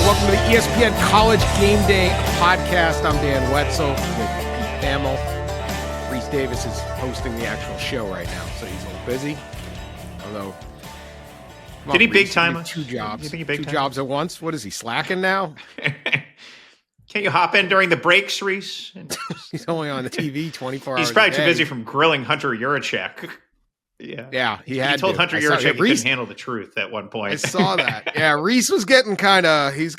Welcome to the ESPN College Game Day podcast. I'm Dan Wetzel with Pete Thamel. Reese Davis is hosting the actual show right now, so he's a little busy. Although, did he big time us? Two jobs. You think he big two time? Jobs at once? What is he, slacking now? Can't you hop in during the breaks, Reese? He's only on the TV 24 hours He's probably a too day. busy from grilling Hunter Yurachek. Yeah, he told Hunter Yurachek he couldn't handle the truth at one point. I saw that. Yeah, Reese was getting who's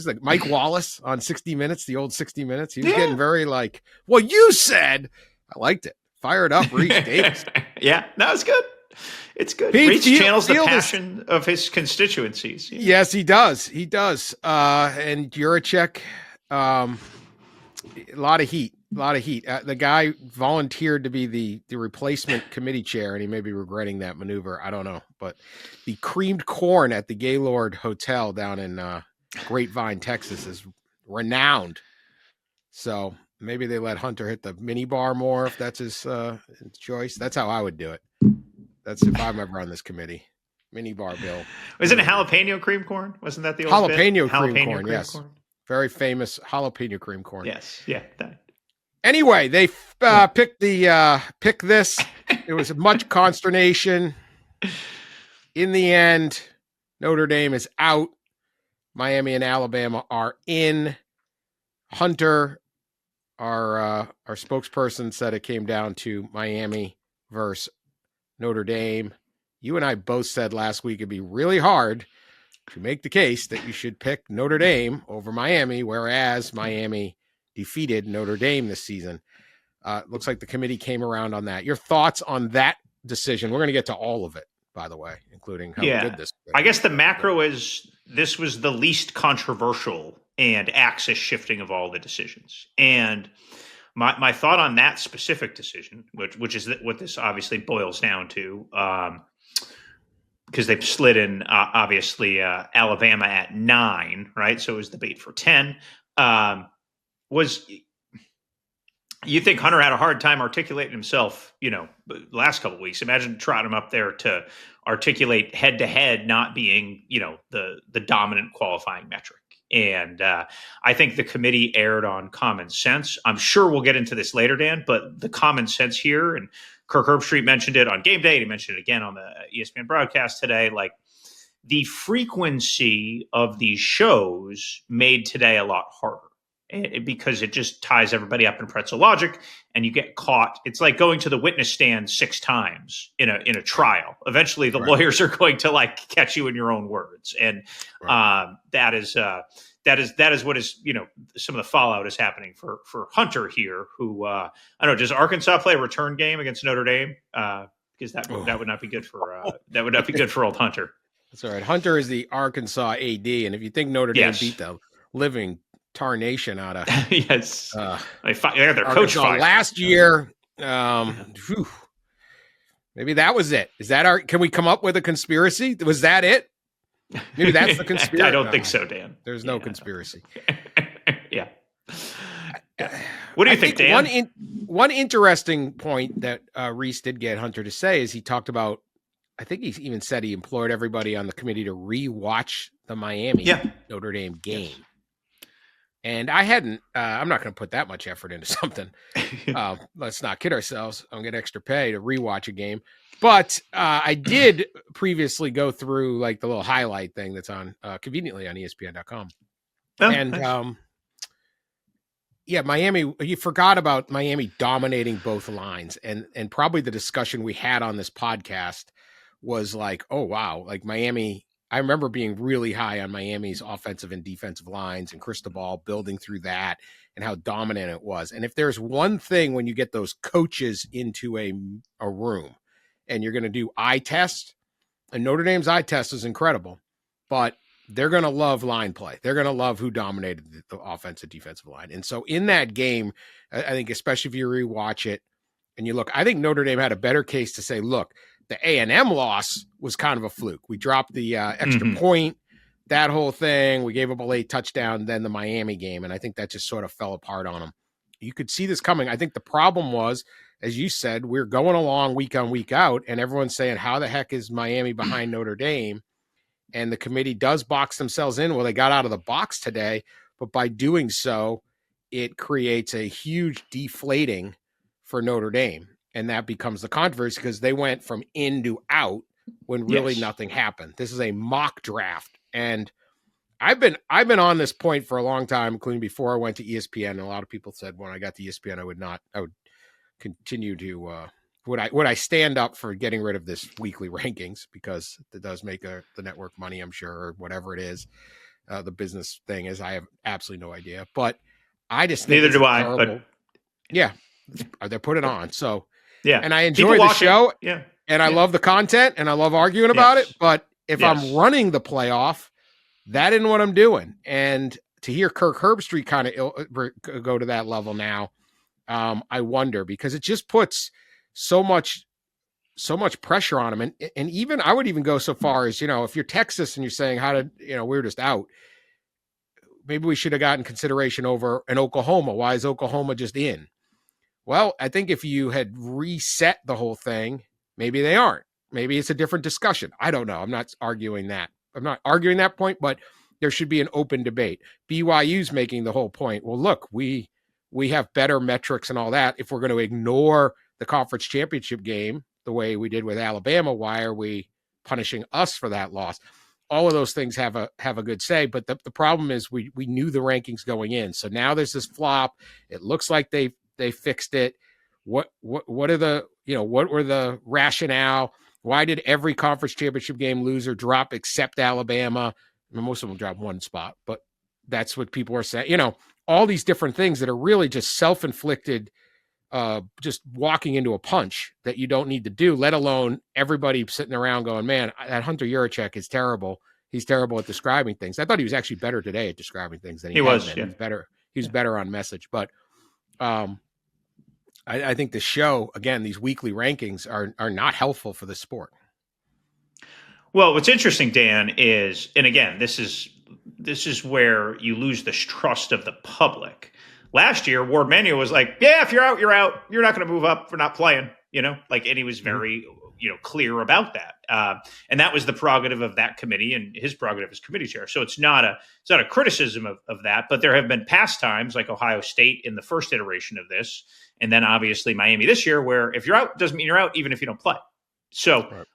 that? Mike Wallace on 60 Minutes, the old 60 Minutes. He was getting very like, well, you said. I liked it. Fired up, Reese Davis. Yeah, no, it's good. It's good. Pete, Reese channels the passion of his constituencies. Yeah. Yes, he does. He does. And Yurachek, a lot of heat. The guy volunteered to be the replacement committee chair, and he may be regretting that maneuver. I don't know. But the creamed corn at the Gaylord Hotel down in Grapevine, Texas is renowned. So maybe they let Hunter hit the mini bar more if that's his choice. That's how I would do it. That's if I'm ever on this committee. Mini bar bill. Wasn't it jalapeno cream corn? Wasn't that the old jalapeno cream corn? Yes. Corn. Very famous jalapeno cream corn. Yes. Yeah. Anyway, they picked this. It was much consternation. In the end, Notre Dame is out. Miami and Alabama are in. Hunter, our spokesperson, said it came down to Miami versus Notre Dame. You and I both said last week it'd be really hard to make the case that you should pick Notre Dame over Miami, whereas Miami defeated Notre Dame this season. Looks like the committee came around on that. Your thoughts on that decision? We're going to get to all of it, by the way, including how good this is. I guess the macro is this was the least controversial and axis shifting of all the decisions. And my thought on that specific decision, which is what this obviously boils down to, because they've slid in, obviously, Alabama at 9, right? So it was the bait for 10. Was you think Hunter had a hard time articulating himself, the last couple of weeks? Imagine trotting him up there to articulate head to head, not being, the dominant qualifying metric. And I think the committee erred on common sense. I'm sure we'll get into this later, Dan, but the common sense here, and Kirk Herbstreit mentioned it on Game Day. He mentioned it again on the ESPN broadcast today. Like, the frequency of these shows made today a lot harder. Because it just ties everybody up in pretzel logic, and you get caught. It's like going to the witness stand 6 times in a trial. Eventually, the lawyers are going to catch you in your own words, and that is what is some of the fallout is happening for Hunter here. Who I don't know, does Arkansas play a return game against Notre Dame? Because that would not be good for that would not be good for old Hunter. That's all right. Hunter is the Arkansas AD, and if you think Notre Dame beat the living tarnation out of yes, they got their coach fired last year. Maybe that was it. Is that can we come up with a conspiracy? Was that it? Maybe that's the conspiracy. I don't think so, Dan. There's no conspiracy. Yeah. What do you think, Dan? One interesting point that Reese did get Hunter to say is he talked about, I think he even said he implored everybody on the committee to re-watch the Miami Notre Dame game. Yes. And I hadn't, I'm not going to put that much effort into something. Let's not kid ourselves. I'm going to get extra pay to rewatch a game. But I did previously go through the little highlight thing that's on conveniently on ESPN.com. Oh, and Miami, you forgot about Miami dominating both lines. And probably the discussion we had on this podcast was oh, wow, Miami. I remember being really high on Miami's offensive and defensive lines and Cristobal building through that and how dominant it was. And if there's one thing when you get those coaches into a room and you're going to do eye test, and Notre Dame's eye test is incredible, but they're going to love line play. They're going to love who dominated the offensive defensive line. And so in that game, I think especially if you rewatch it and you look, I think Notre Dame had a better case to say, look, the A&M loss was kind of a fluke. We dropped the extra point, that whole thing. We gave up a late touchdown, then the Miami game, and I think that just sort of fell apart on them. You could see this coming. I think the problem was, as you said, we're going along week on, week out, and everyone's saying, how the heck is Miami behind Notre Dame? and the committee does box themselves in. Well, they got out of the box today, but by doing so, it creates a huge deflating for Notre Dame. And that becomes the controversy because they went from in to out when really nothing happened. This is a mock draft. And I've been on this point for a long time, including before I went to ESPN. And a lot of people said when I got to ESPN, I would continue to, would I stand up for getting rid of this weekly rankings, because it does make the network money, I'm sure, or whatever it is. The business thing is, I have absolutely no idea, but I just think neither do I, terrible. but yeah, they put it on. So yeah, and I enjoy the show. Yeah. And I love the content and I love arguing about it. But if I'm running the playoff, that isn't what I'm doing. And to hear Kirk Herbstreit kind of go to that level now, I wonder, because it just puts so much pressure on him. And even I would even go so far as, if you're Texas and you're saying, how did, we're just out, maybe we should have gotten consideration over an Oklahoma. Why is Oklahoma just in? Well, I think if you had reset the whole thing, maybe they aren't. Maybe it's a different discussion. I don't know. I'm not arguing that. I'm not arguing that point, but there should be an open debate. BYU's making the whole point. Well, look, we have better metrics and all that. If we're going to ignore the conference championship game the way we did with Alabama, why are we punishing us for that loss? All of those things have a good say, but the problem is we knew the rankings going in. So now there's this flop. It looks like they fixed it. What are the, what were the rationale? Why did every conference championship game loser drop except Alabama? I mean, most of them dropped one spot, but that's what people are saying. All these different things that are really just self-inflicted, just walking into a punch that you don't need to do, let alone everybody sitting around going, man, that Hunter Yurachek is terrible. He's terrible at describing things. I thought he was actually better today at describing things than he was. Yeah. He was better. He was better on message, but I think the show, again, these weekly rankings are not helpful for the sport. Well, what's interesting, Dan, is, and again, this is where you lose the trust of the public. Last year, Ward Manuel was like, yeah, if you're out, you're out. You're not going to move up for not playing, and he was very, clear about that. And that was the prerogative of that committee and his prerogative as committee chair. So it's not a criticism of that, but there have been past times like Ohio State in the first iteration of this. And then obviously Miami this year, where if you're out, doesn't mean you're out, even if you don't play. So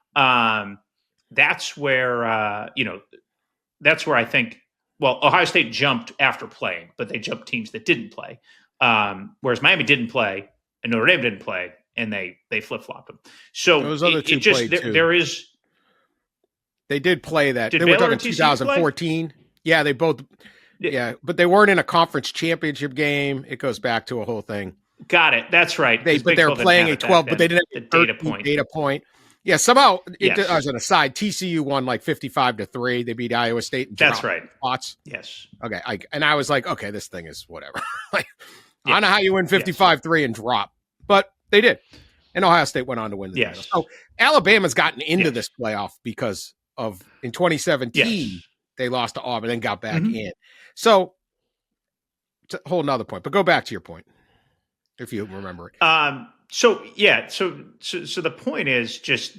that's where, that's where I think, well, Ohio State jumped after playing, but they jumped teams that didn't play. Whereas Miami didn't play and Notre Dame didn't play, and they flip-flopped them. So those other two played too. There is. They did play that. They were talking 2014. Play? Yeah, they both. Yeah, but they weren't in a conference championship game. It goes back to a whole thing. Got it. That's right. But they were playing a 12, but they didn't have the data point. Yeah, somehow, as an aside, TCU won like 55-3. They beat Iowa State. And that's right. Spots. Yes. Okay. And I was like, okay, this thing is whatever. I don't know how you win 55-3 and drop, but they did. And Ohio State went on to win the title. So Alabama's gotten into this playoff because of, in 2017, they lost to Auburn and then got back in. So it's a whole nother point, but go back to your point, if you remember it. So the point is just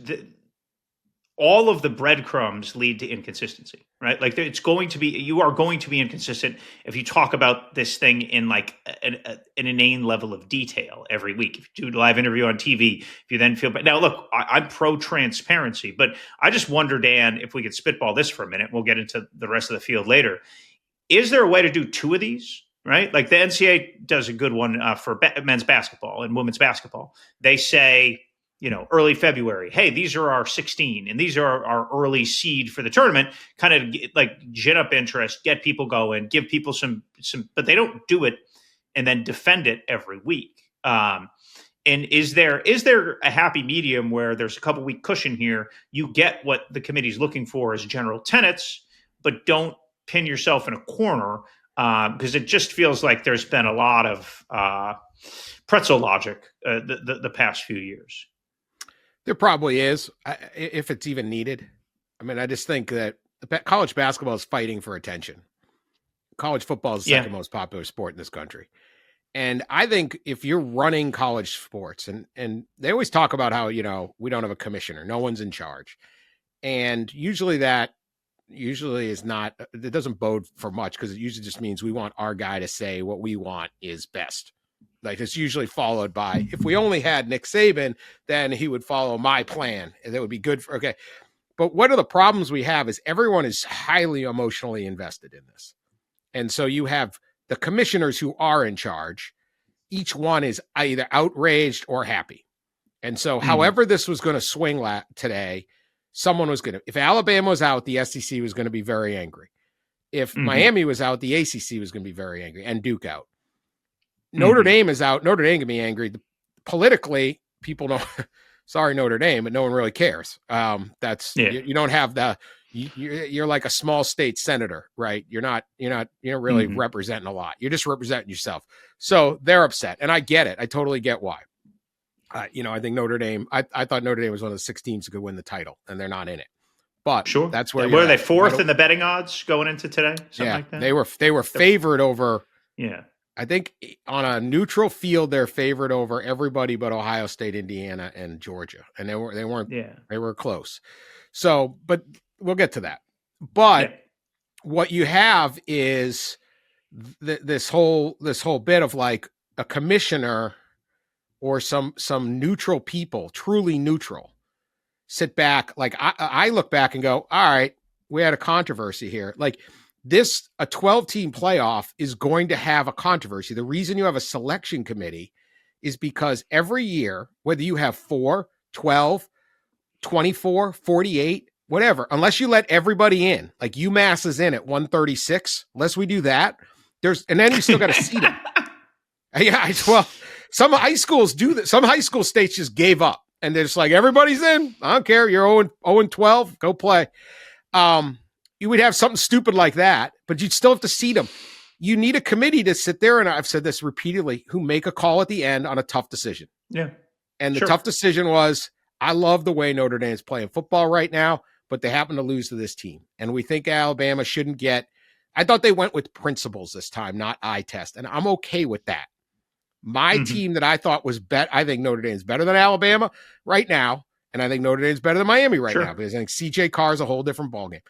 all of the breadcrumbs lead to inconsistency, right? Like you are going to be inconsistent if you talk about this thing in like an inane level of detail every week. If you do a live interview on TV, if you then feel bad. Now, look, I'm pro transparency, but I just wonder, Dan, if we could spitball this for a minute. We'll get into the rest of the field later. Is there a way to do two of these? Right? Like the NCAA does a good one for men's basketball and women's basketball. They say, early February, hey, these are our 16 and these are our early seed for the tournament, kind of like gin up interest, get people going, give people some, but they don't do it and then defend it every week. And is there a happy medium where there's a couple week cushion here? You get what the committee's looking for as general tenets, but don't pin yourself in a corner. Because it just feels like there's been a lot of pretzel logic the past few years. There probably is, if it's even needed. I mean, I just think that college basketball is fighting for attention. College football is the second most popular sport in this country. And I think if you're running college sports, and they always talk about how, we don't have a commissioner, no one's in charge. And usually that usually is not, it doesn't bode for much, because it usually just means we want our guy to say what we want is best. Like, it's usually followed by, if we only had Nick Saban, then he would follow my plan, and that would be good for, okay. But one of the problems we have is everyone is highly emotionally invested in this. And so you have the commissioners who are in charge. Each one is either outraged or happy. And so however this was going to swing today, someone was going to, if Alabama was out, the SEC was going to be very angry. If Miami was out, the ACC was going to be very angry, and Duke out. Notre Dame is out. Notre Dame can be angry. Politically, people don't, sorry, Notre Dame, but no one really cares. You don't have you're like a small state senator, right? You're not really representing a lot. You're just representing yourself. So they're upset, and I get it. I totally get why. I think Notre Dame, I thought Notre Dame was one of the 6 teams that could win the title, and they're not in it. But sure, that's where were they 4th in the betting odds going into today? Something like that? They were favored over. Yeah. I think on a neutral field, they're favored over everybody but Ohio State, Indiana, and Georgia. And they weren't, they were close. So, but we'll get to that. But what you have is this whole bit of like a commissioner or some neutral people, truly neutral, sit back. Like I look back and go, all right, we had a controversy here. Like, a 12-team playoff is going to have a controversy. The reason you have a selection committee is because every year, whether you have 4, 12, 24, 48, whatever, unless you let everybody in, like UMass is in at 136, unless we do that, and then you still got to seed them. Yeah, well, some high schools do that. Some high school states just gave up, and they're just like, everybody's in. I don't care. You're 0-12. Go play. You would have something stupid like that, but you'd still have to seed them. You need a committee to sit there, and I've said this repeatedly, who make a call at the end on a tough decision. Yeah. And the tough decision was, I love the way Notre Dame is playing football right now, but they happen to lose to this team. And we think Alabama shouldn't get, I thought they went with principles this time, not eye test. And I'm okay with that. My team that I thought was I think Notre Dame is better than Alabama right now. And I think Notre Dame is better than Miami right now, because I think CJ Carr is a whole different ballgame.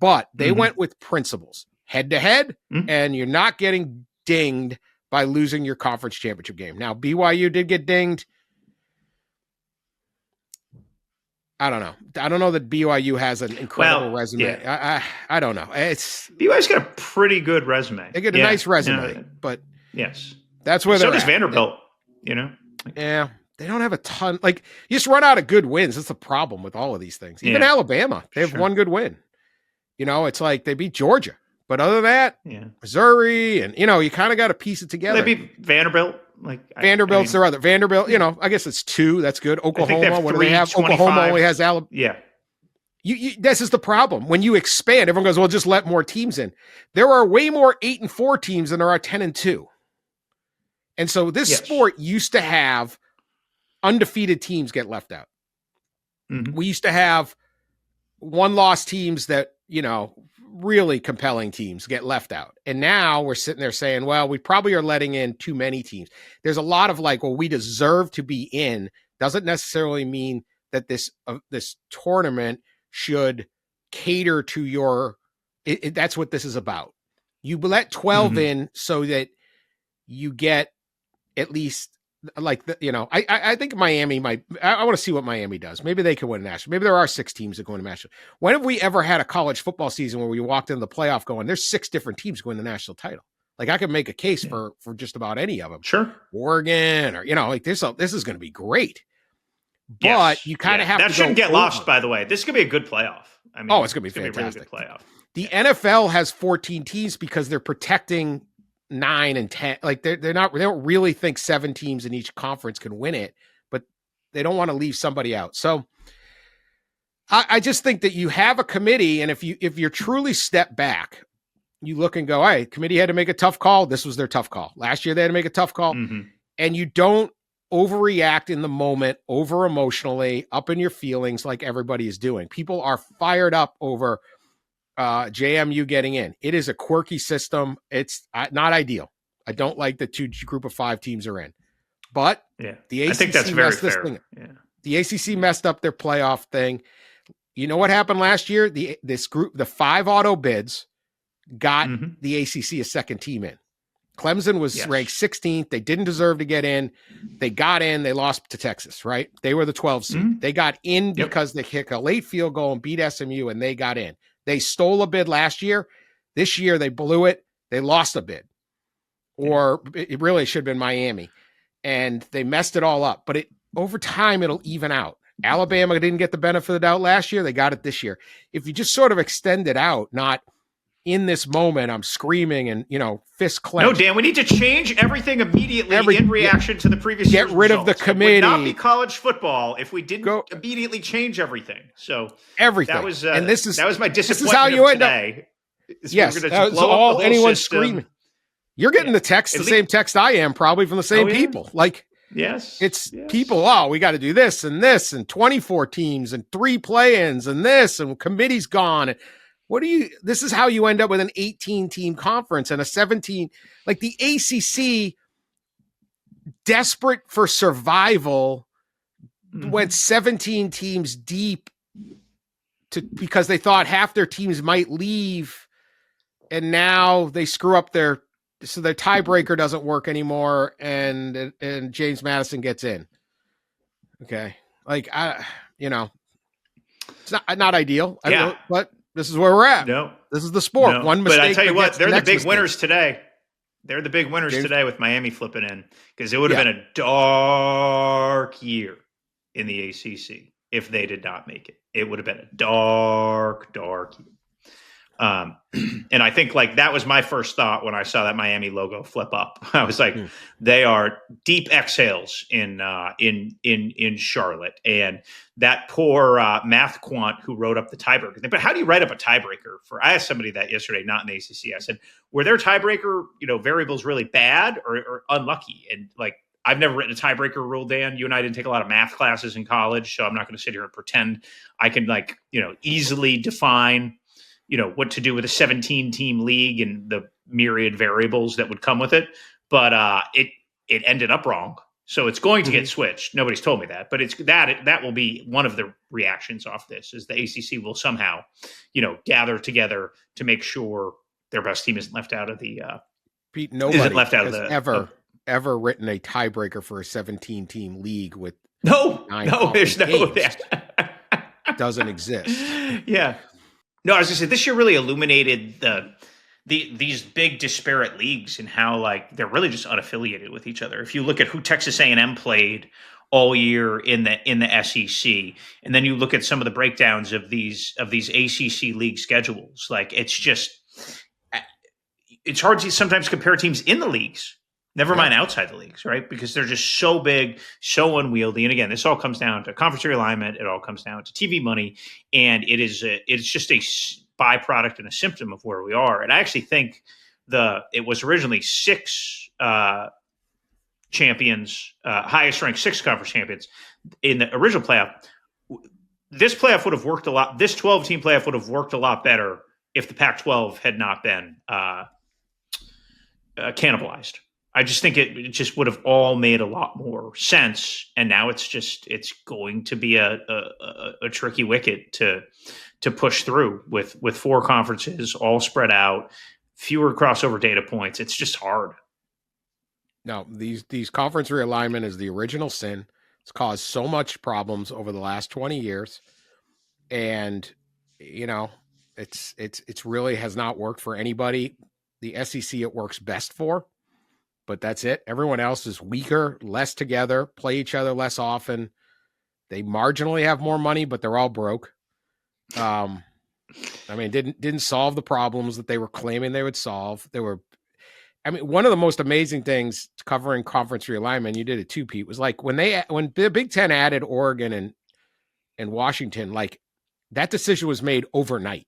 But they went with principles, head to head, and you're not getting dinged by losing your conference championship game. Now, BYU did get dinged. I don't know. I don't know that BYU has an incredible resume. Yeah. I don't know. BYU's got a pretty good resume. They get a nice resume, but yes, that's where they're at. So does Vanderbilt. Yeah. They don't have a ton. Like, you just run out of good wins. That's the problem with all of these things. Even Alabama, they have one good win. It's like they beat Georgia. But other than that, Missouri, and, you kind of got to piece it together. They beat Vanderbilt. Vanderbilt's their other. Vanderbilt, I guess it's 2. That's good. Oklahoma, what do they have? Oklahoma only has Alabama. Yeah. This is the problem. When you expand, everyone goes, well, just let more teams in. There are way more 8-4 teams than there are 10-2. And so this sport used to have undefeated teams get left out. We used to have 1-loss teams that, really compelling teams get left out. And now we're sitting there saying, well, we probably are letting in too many teams. There's a lot of like, well, we deserve to be in. Doesn't necessarily mean that this tournament should cater to your, that's what this is about. You let 12 in so that you get at least like, I think Miami might, I want to see what Miami does. Maybe they can win a national. Maybe there are 6 teams that go into national. When have we ever had a college football season where we walked into the playoff going, there's 6 different teams going to the national title? Like, I could make a case for just about any of them. Sure. Oregon, or, like this is going to be great. But you kind of have that shouldn't get lost, by the way. This could be a good playoff. I mean, it's going to be fantastic. Be a really good playoff. The NFL has 14 teams because they're protecting 9 and 10. Like, they don't really think 7 teams in each conference can win it, but they don't want to leave somebody out. So I just think that you have a committee, and if you're truly step back, you look and go, all right, committee had to make a tough call. This was their tough call. Last year they had to make a tough call. And you don't overreact in the moment, over emotionally, up in your feelings like everybody is doing. People are fired up over JMU getting in. It is a quirky system. It's not ideal. I don't like the 2 group of 5 teams are in, but the ACC I think that's very fair. The ACC messed up their playoff thing. You know what happened last year? This group, the 5 auto bids, got the ACC a second team in. Clemson was ranked 16th. They didn't deserve to get in. They got in. They lost to Texas, right? They were the 12th seed. They got in because they kicked a late field goal and beat SMU, and they got in. They stole a bid last year. This year, they blew it. They lost a bid. Or it really should have been Miami. And they messed it all up. But over time, it'll even out. Alabama didn't get the benefit of the doubt last year. They got it this year. If you just sort of extend it out, not in this moment, I'm screaming and, fist clenched. No, Dan, we need to change everything immediately in reaction to the previous Get rid results. of the committee. It would not be college football if we didn't immediately change everything. So everything. That was, and this is, that was my disappointment. This is how you end today. up. Yes, that's all anyone screaming. You're getting the text, the same text I am, probably from the same people. Like, it's people, we got to do this and 24 teams and 3 play-ins and this and committee's gone. This is how you end up with an 18-team conference and a 17, like the ACC, desperate for survival, went 17 teams deep because they thought half their teams might leave, and now they screw up their tiebreaker doesn't work anymore, and James Madison gets in. Okay. Like, it's not ideal. I don't know, but this is where we're at. No. This is the sport. No. One mistake. But I tell you what, they're the big winners mistake. today. They're the big winners today with Miami flipping in, because it would have been a dark year in the ACC if they did not make it. It would have been a dark year. And I think that was my first thought when I saw that Miami logo flip up. I was like, they are deep exhales in Charlotte, and that poor math quant who wrote up the tiebreaker. But how do you write up a tiebreaker I asked somebody that yesterday, not in the ACC. I said, were their tiebreaker, variables really bad or unlucky? And I've never written a tiebreaker rule, Dan. You and I didn't take a lot of math classes in college, so I'm not going to sit here and pretend I can easily define what to do with a 17-team league and the myriad variables that would come with it. But it ended up wrong. So it's going to get switched. Nobody's told me that, but that will be one of the reactions off this, is the ACC will somehow, gather together to make sure their best team isn't left out of the Pete, nobody has ever written a tiebreaker for a 17-team league with there's no doesn't exist. Yeah. No, I was going to say, this year really illuminated these big disparate leagues and how they're really just unaffiliated with each other. If you look at who Texas A&M played all year in the SEC, and then you look at some of the breakdowns of these ACC league schedules, it's hard to sometimes compare teams in the leagues. Never mind outside the leagues, right? Because they're just so big, so unwieldy. And again, this all comes down to conference realignment. It all comes down to TV money, and it's just a byproduct and a symptom of where we are. And I actually think it was originally 6 champions, highest ranked 6 conference champions in the original playoff. This playoff would have worked a lot. This 12-team playoff would have worked a lot better if the Pac-12 had not been cannibalized. I just think it just would have all made a lot more sense. And now it's going to be a tricky wicket to push through with 4 conferences all spread out, fewer crossover data points. It's just hard. No, these conference realignment is the original sin. It's caused so much problems over the last 20 years. And, it's really has not worked for anybody. The SEC it works best for. But that's it. Everyone else is weaker, less together, play each other less often. They marginally have more money, but they're all broke. Didn't solve the problems that they were claiming they would solve. One of the most amazing things covering conference realignment, you did it too, Pete, was when the Big Ten added Oregon and Washington, that decision was made overnight.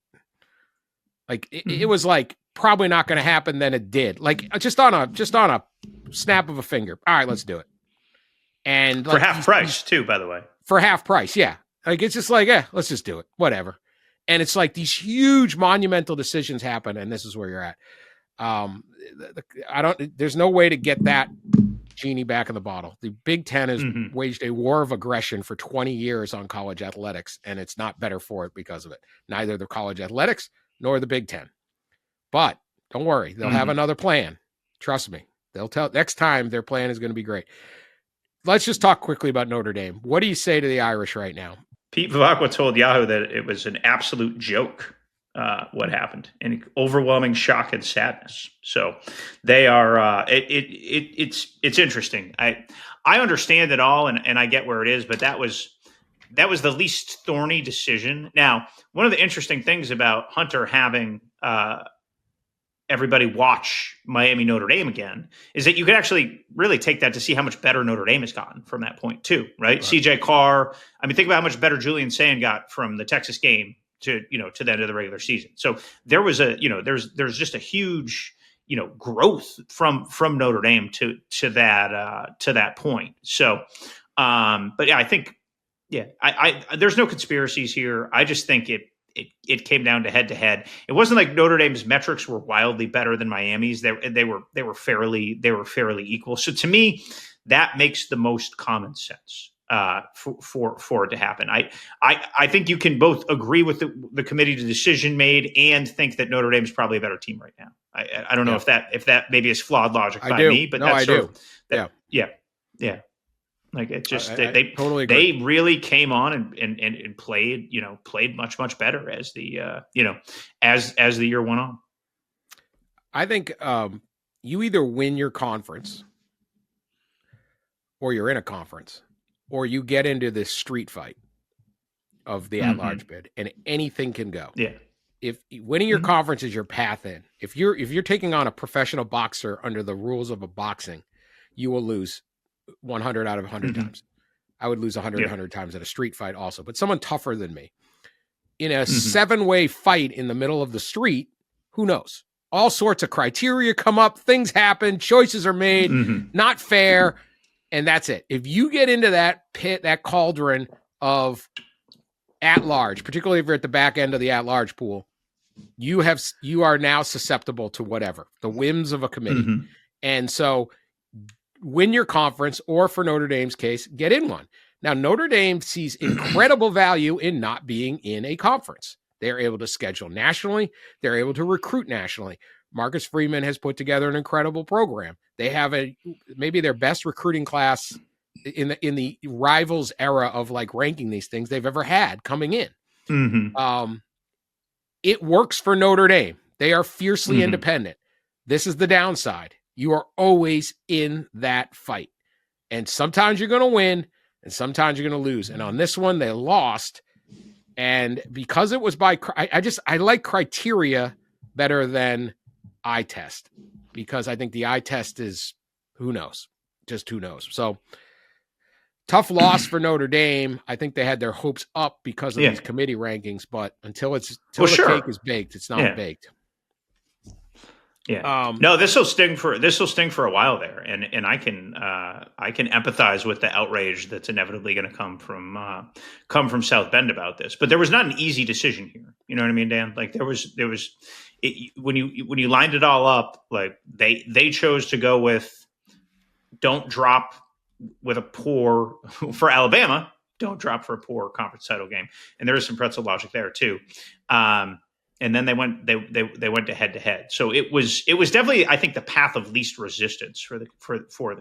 It was probably not going to happen. Then it did. Just on a snap of a finger. All right, let's do it. And for half price too, by the way. For half price, yeah. It's just let's just do it. Whatever. And it's these huge monumental decisions happen, and this is where you're at. There's no way to get that genie back in the bottle. The Big Ten has waged a war of aggression for 20 years on college athletics, and it's not better for it because of it. Neither the college athletics nor the Big Ten. But don't worry, they'll have another plan. Trust me. They'll tell next time their plan is going to be great. Let's just talk quickly about Notre Dame. What do you say to the Irish right now? Pete Vivacqua told Yahoo that it was an absolute joke. What happened, and overwhelming shock and sadness. So they are. It's interesting. I understand it all, and I get where it is, but that was the least thorny decision. Now, one of the interesting things about Hunter having everybody watch Miami Notre Dame again is that you could actually really take that to see how much better Notre Dame has gotten from that point too, right? CJ Carr. I mean, think about how much better Julian Sand got from the Texas game to the end of the regular season. So there was there's just a huge, growth from Notre Dame to that point. So, but yeah, I think, I there's no conspiracies here. I just think it came down to head. It wasn't like Notre Dame's metrics were wildly better than Miami's. They were fairly equal. So to me, that makes the most common sense. For it to happen. I think you can both agree with the committee decision made and think that Notre Dame is probably a better team right now. I don't know if that maybe is flawed logic by me, but that's yeah. Like it just they totally agree. They really came on and played much better as the as the year went on. I think you either win your conference or you're in a conference, or you get into this street fight of the at-large bid, and anything can go. Yeah. If winning your conference is your path in, if you're taking on a professional boxer under the rules of a boxing, you will lose 100 out of 100 times. I would lose 100 times at a street fight also, but someone tougher than me in a 7-way fight in the middle of the street, who knows? All sorts of criteria come up, things happen, choices are made, not fair. And that's it. If you get into that pit, that cauldron of at-large, particularly if you're at the back end of the at-large pool, you are now susceptible to whatever, the whims of a committee. And so win your conference, or for Notre Dame's case, get in one. Now, Notre Dame sees incredible value in not being in a conference. They're able to schedule nationally. They're able to recruit nationally. Marcus Freeman has put together an incredible program. They have maybe their best recruiting class in the Rivals era of like ranking these things they've ever had coming in. It works for Notre Dame. They are fiercely independent. This is the downside. You are always in that fight. And sometimes you're going to win and sometimes you're going to lose. And on this one, they lost. And because it was I like criteria better than eye test, because I think the eye test is who knows. So tough loss for Notre Dame. I think they had their hopes up because of these committee rankings, but until the cake is baked, it's not baked. Yeah. No, this will sting for a while there, and I can empathize with the outrage that's inevitably going to come from South Bend about this. But there was not an easy decision here. You know what I mean, Dan? Like there was when you lined it all up, like they chose to go with don't drop with a poor for Alabama. Don't drop for a poor conference title game, and there is some pretzel logic there too. And then they went to head. So it was definitely, I think, the path of least resistance for the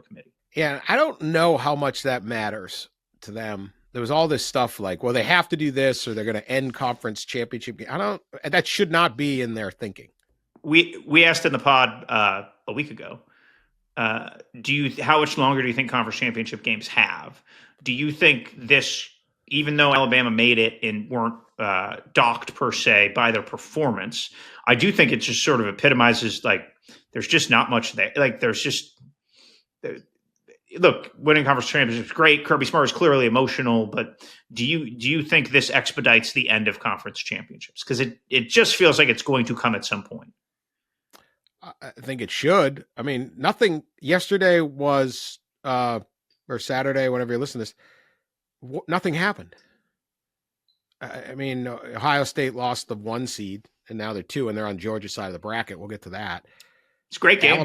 committee. Yeah, I don't know how much that matters to them. There was all this stuff like, well, they have to do this or they're going to end conference championship. That should not be in their thinking. We asked in the pod a week ago, how much longer do you think conference championship games have? Do you think this, even though Alabama made it and weren't docked per se by their performance, I do think it just sort of epitomizes like there's just not much there. Like there's just look, winning conference championship is great. Kirby Smart is clearly emotional, but do you think this expedites the end of conference championships? Because it just feels like it's going to come at some point. I think it should. I mean, nothing yesterday was or Saturday, whenever you listen to this, nothing happened. I mean, Ohio State lost the 1 seed, and now they're 2, and they're on Georgia's side of the bracket. We'll get to that. It's a great game.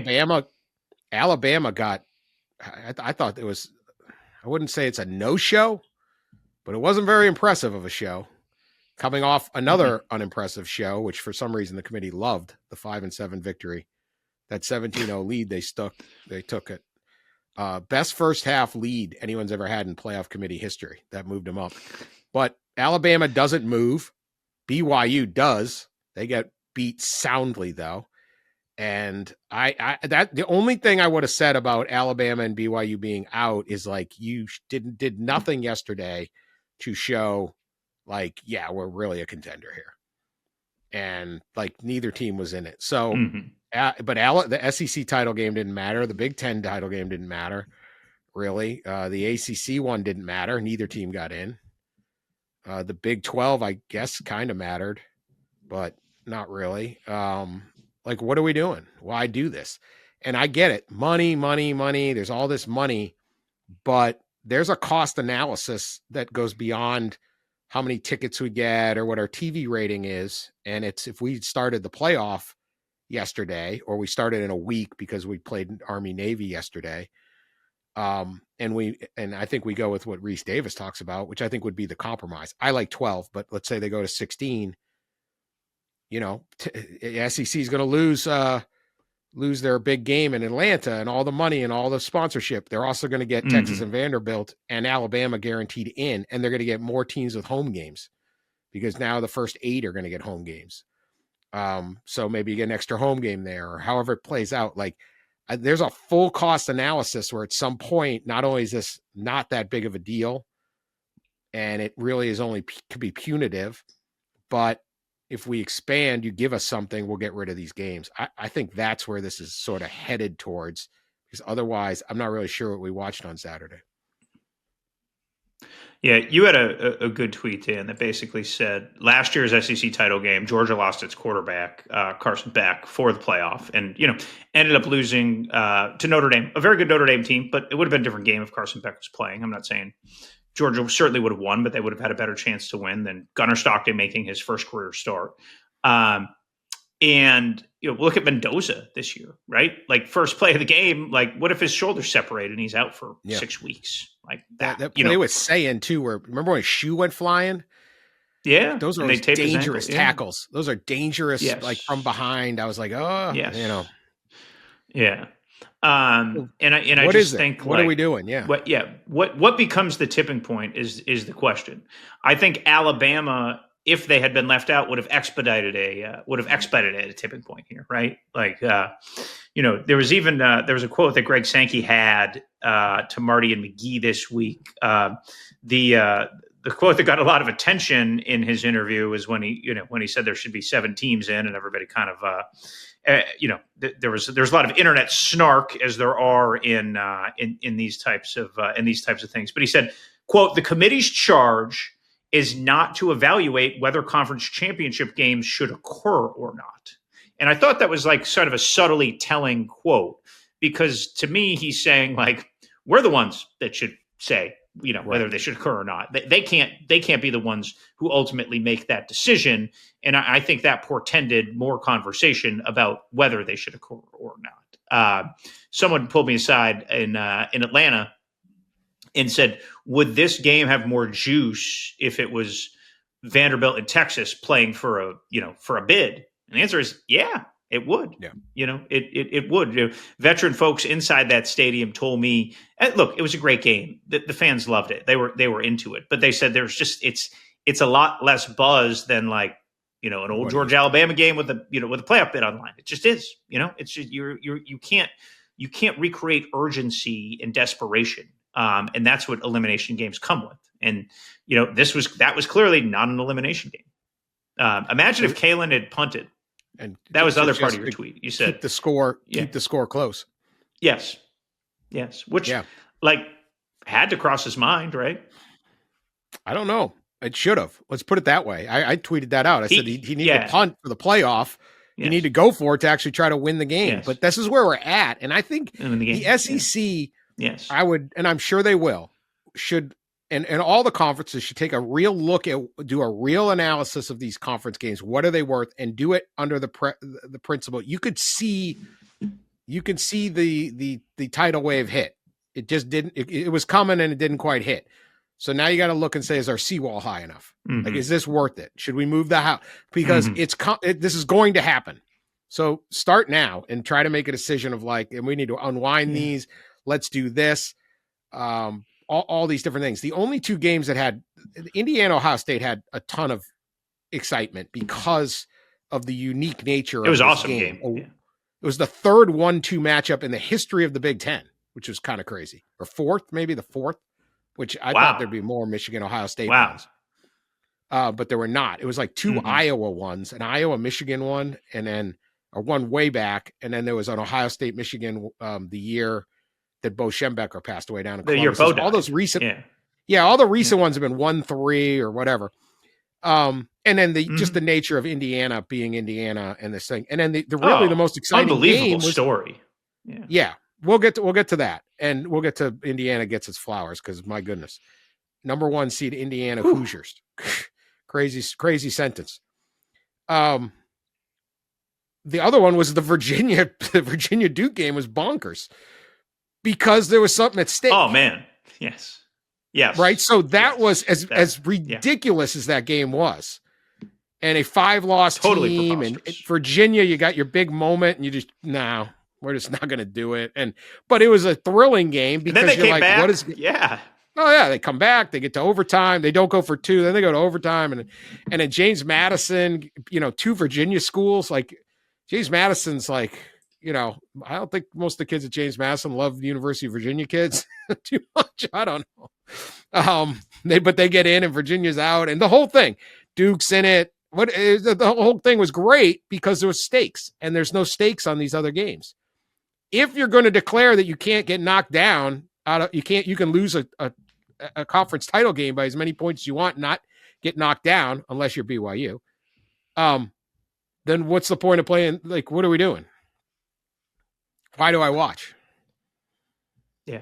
Alabama got I thought it was, I wouldn't say it's a no-show, but it wasn't very impressive of a show. Coming off another unimpressive show, which for some reason the committee loved, the 5-7 victory. That 17-0 lead they took it. Best first half lead anyone's ever had in playoff committee history. That moved them up. But Alabama doesn't move. BYU does. They get beat soundly though. And the only thing I would have said about Alabama and BYU being out is like, you did nothing yesterday to show like, yeah, we're really a contender here. And like neither team was in it. So, but the SEC title game didn't matter. The Big Ten title game didn't matter, really. The ACC one didn't matter. Neither team got in. The Big 12, I guess, kind of mattered, but not really. Like, what are we doing? Why do this? And I get it. Money. There's all this money, but there's a cost analysis that goes beyond how many tickets we get or what our TV rating is. And it's, if we started the playoff yesterday, or we started in a week because we played Army Navy yesterday. And I think we go with what Reese Davis talks about, which I think would be the compromise. I like 12, but let's say they go to 16, you know, SEC is going to lose their big game in Atlanta and all the money and all the sponsorship. They're also going to get Texas and Vanderbilt and Alabama guaranteed in, and they're going to get more teams with home games because now the first 8 are going to get home games. So maybe you get an extra home game there, or however it plays out. Like, there's a full cost analysis where at some point, not only is this not that big of a deal, and it really is only could be punitive, but if we expand, you give us something, we'll get rid of these games. I think that's where this is sort of headed towards, because otherwise I'm not really sure what we watched on Saturday. Yeah, you had a good tweet, Dan, that basically said last year's SEC title game, Georgia lost its quarterback, Carson Beck, for the playoff, and ended up losing to Notre Dame, a very good Notre Dame team, but it would have been a different game if Carson Beck was playing. I'm not saying Georgia certainly would have won, but they would have had a better chance to win than Gunnar Stockton making his first career start. And look at Mendoza this year, right? Like, first play of the game, like, what if his shoulder's separated and he's out for 6 weeks? Like that play was saying too, where remember when his shoe went flying? Yeah, those are dangerous tackles. Those are dangerous, like from behind. I was like, oh, yeah. And I just think, what are we doing? Yeah. What becomes the tipping point is the question. I think Alabama, if they had been left out, would have expedited a tipping point here, right? Like, there was even there was a quote that Greg Sankey had to Marty and McGee this week. The quote that got a lot of attention in his interview was when he said there should be 7 teams in, and everybody kind of there's a lot of internet snark, as there are in these types of things. But he said, quote, "The committee's charge is not to evaluate whether conference championship games should occur or not." And I thought that was like sort of a subtly telling quote, because to me, he's saying, like, we're the ones that should say, whether they should occur or not. They can't be the ones who ultimately make that decision. And I think that portended more conversation about whether they should occur or not. Someone pulled me aside in Atlanta and said, would this game have more juice if it was Vanderbilt and Texas playing for a bid? And the answer is, yeah, it would. Yeah. It would. Veteran folks inside that stadium told me, look, it was a great game. The fans loved it. They were into it. But they said it's a lot less buzz than like, an old Georgia Alabama game with a playoff bid online. It just is. It's just you can't recreate urgency and desperation. And that's what elimination games come with. And that was clearly not an elimination game. Imagine if Kalen had punted. And that was the other part of your tweet. You said keep the score close. Yes. Which had to cross his mind, right? I don't know. It should have. Let's put it that way. I tweeted that out. I said he needed to punt for the playoff. You need to go for it to actually try to win the game. Yes. But this is where we're at. And I think the SEC, I would, and I'm sure they should, and all the conferences should take a real look at, do a real analysis of these conference games. What are they worth? And do it under the principle. You could see the tidal wave hit. It just didn't. It was coming and it didn't quite hit. So now you got to look and say, is our seawall high enough? Like, is this worth it? Should we move the house? Because this is going to happen. So start now and try to make a decision of like, and we need to unwind these. Let's do this. All these different things. The only two games that had Indiana, Ohio State had a ton of excitement because of the unique nature of it was this awesome game. Yeah. It was the third 1-2 matchup in the history of the Big Ten, which was kind of crazy. Or fourth, maybe the fourth, which I thought there'd be more Michigan, Ohio State ones. But there were not. It was like two Iowa ones, an Iowa Michigan one, and then one way back, and then there was an Ohio State Michigan the year that Bo Schembecker passed away down in Columbus. The year Bo all those recent, all the recent ones have been 1-3 or whatever. And then just the nature of Indiana being Indiana and this thing, and then the most exciting unbelievable game was, story. Yeah, we'll get to that, and we'll get to Indiana gets its flowers because my goodness, number 1 seed Indiana Hoosiers, crazy sentence. The other one was the Virginia Duke game was bonkers because there was something at stake. Oh man, yes. Right. So that was as ridiculous as that game was, and a 5-loss team, and Virginia, you got your big moment, and you just we're just not going to do it. But it was a thrilling game because and then they you're came like, back. what is? Yeah. Oh yeah, they come back, they get to overtime, they don't go for 2, then they go to overtime, and then James Madison, 2 Virginia schools, like James Madison's like, I don't think most of the kids at James Madison love the University of Virginia kids too much. I don't know. But they get in and Virginia's out, and the whole thing, Duke's in it. The whole thing was great because there was stakes, and there's no stakes on these other games. If you're going to declare that you can't get knocked down you can lose a conference title game by as many points as you want, not get knocked down unless you're BYU. Then what's the point of playing? Like, what are we doing? Why do I watch? Yeah.